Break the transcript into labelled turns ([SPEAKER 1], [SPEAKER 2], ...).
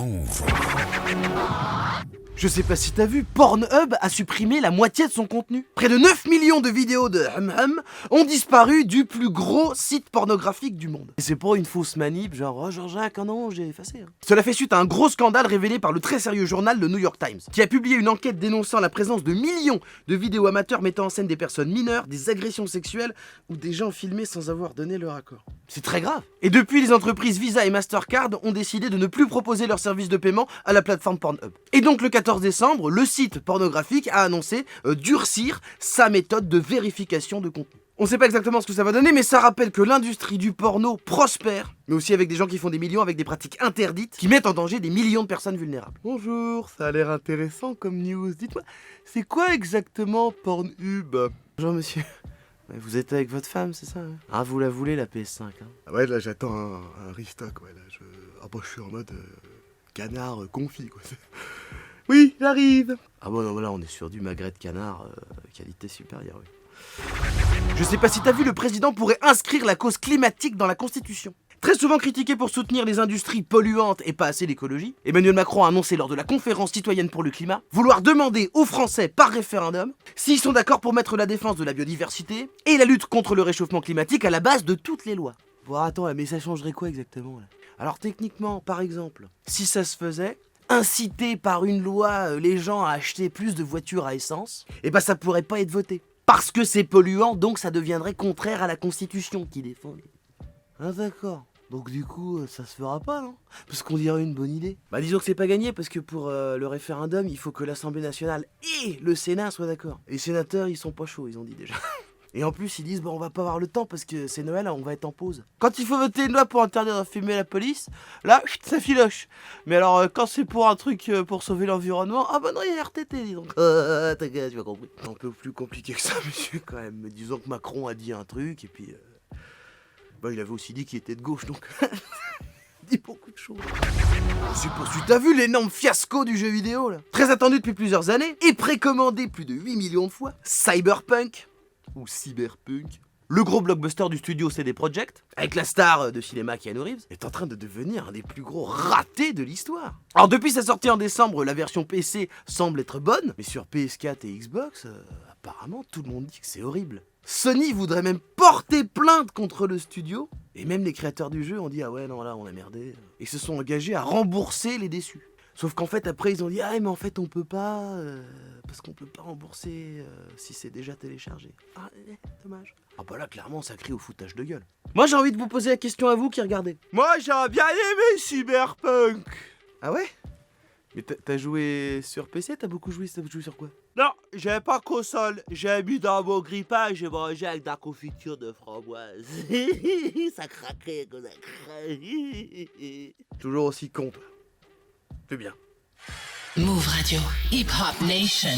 [SPEAKER 1] Move.
[SPEAKER 2] Je sais pas si t'as vu, Pornhub a supprimé la moitié de son contenu. Près de 9 millions de vidéos de hum ont disparu du plus gros site pornographique du monde. Et c'est pas une fausse manip, genre « Oh Jean-Jacques, oh non, j'ai effacé ». Cela fait suite à un gros scandale révélé par le très sérieux journal The New York Times, qui a publié une enquête dénonçant la présence de millions de vidéos amateurs mettant en scène des personnes mineures, des agressions sexuelles ou des gens filmés sans avoir donné leur accord. C'est très grave. Et depuis, les entreprises Visa et Mastercard ont décidé de ne plus proposer leurs services de paiement à la plateforme Pornhub. Et donc le 14 décembre, le site pornographique a annoncé durcir sa méthode de vérification de contenu. On sait pas exactement ce que ça va donner, mais ça rappelle que l'industrie du porno prospère, mais aussi avec des gens qui font des millions avec des pratiques interdites qui mettent en danger des millions de personnes vulnérables. Bonjour, ça a l'air intéressant comme news. Dites-moi, c'est quoi exactement Pornhub? Bonjour monsieur. Vous êtes avec votre femme, c'est ça hein? Ah, vous la voulez la PS5 hein?
[SPEAKER 3] Ah ouais, là j'attends un restock, ouais, là je suis en mode canard confit, quoi. Oui, j'arrive.
[SPEAKER 2] Ah bon, non, là on est sur du magret de canard, qualité supérieure, oui. Je sais pas si t'as vu, le président pourrait inscrire la cause climatique dans la Constitution. Très souvent critiqué pour soutenir les industries polluantes et pas assez l'écologie, Emmanuel Macron a annoncé lors de la conférence citoyenne pour le climat vouloir demander aux Français par référendum s'ils sont d'accord pour mettre la défense de la biodiversité et la lutte contre le réchauffement climatique à la base de toutes les lois. Bon attends, mais ça changerait quoi exactement là? Alors techniquement, par exemple, si ça se faisait, inciter par une loi les gens à acheter plus de voitures à essence, et bah ça pourrait pas être voté. Parce que c'est polluant, donc ça deviendrait contraire à la Constitution qui défend les... Ah d'accord. Donc du coup, ça se fera pas, non? Parce qu'on dirait une bonne idée. Bah disons que c'est pas gagné, parce que pour le référendum, il faut que l'Assemblée nationale et le Sénat soient d'accord. Et les sénateurs, ils sont pas chauds, ils ont dit déjà. Et en plus, ils disent, bon, on va pas avoir le temps, parce que c'est Noël, on va être en pause. Quand il faut voter une loi pour interdire de filmer la police, là, ça filoche. Mais alors, quand c'est pour un truc pour sauver l'environnement, ah bah non, il y a RTT, dis donc. Tu as compris. Un peu plus compliqué que ça, monsieur, quand même. Mais disons que Macron a dit un truc, et puis... Bah, il avait aussi dit qu'il était de gauche, donc... il dit beaucoup de choses. Je sais pas si t'as vu l'énorme fiasco du jeu vidéo, là. Très attendu depuis plusieurs années, et précommandé plus de 8 millions de fois. Cyberpunk, ou Cyberpunk, le gros blockbuster du studio CD Projekt, avec la star de cinéma Keanu Reeves, est en train de devenir un des plus gros ratés de l'histoire. Alors depuis sa sortie en décembre, la version PC semble être bonne, mais sur PS4 et Xbox, apparemment tout le monde dit que c'est horrible. Sony voudrait même porter plainte contre le studio, et même les créateurs du jeu ont dit « Ah ouais, non, là, on a merdé », et se sont engagés à rembourser les déçus. Sauf qu'en fait, après, ils ont dit « Ah, mais en fait, on peut pas, parce qu'on peut pas rembourser si c'est déjà téléchargé. » Ah, dommage. Ah bah là, clairement, ça crie au foutage de gueule. Moi, j'ai envie de vous poser la question à vous qui regardez. Moi, j'aurais bien aimé Cyberpunk. Ah ouais? Mais t'as joué sur PC? T'as beaucoup joué? T'as joué sur quoi?
[SPEAKER 4] Non, j'avais pas console. J'ai mis dans mon grippage, j'ai mangé avec de la confiture de framboise. Ça craquait comme ça craquait.
[SPEAKER 2] Toujours aussi con, toi. C'est bien.
[SPEAKER 1] Move Radio. Hip Hop Nation.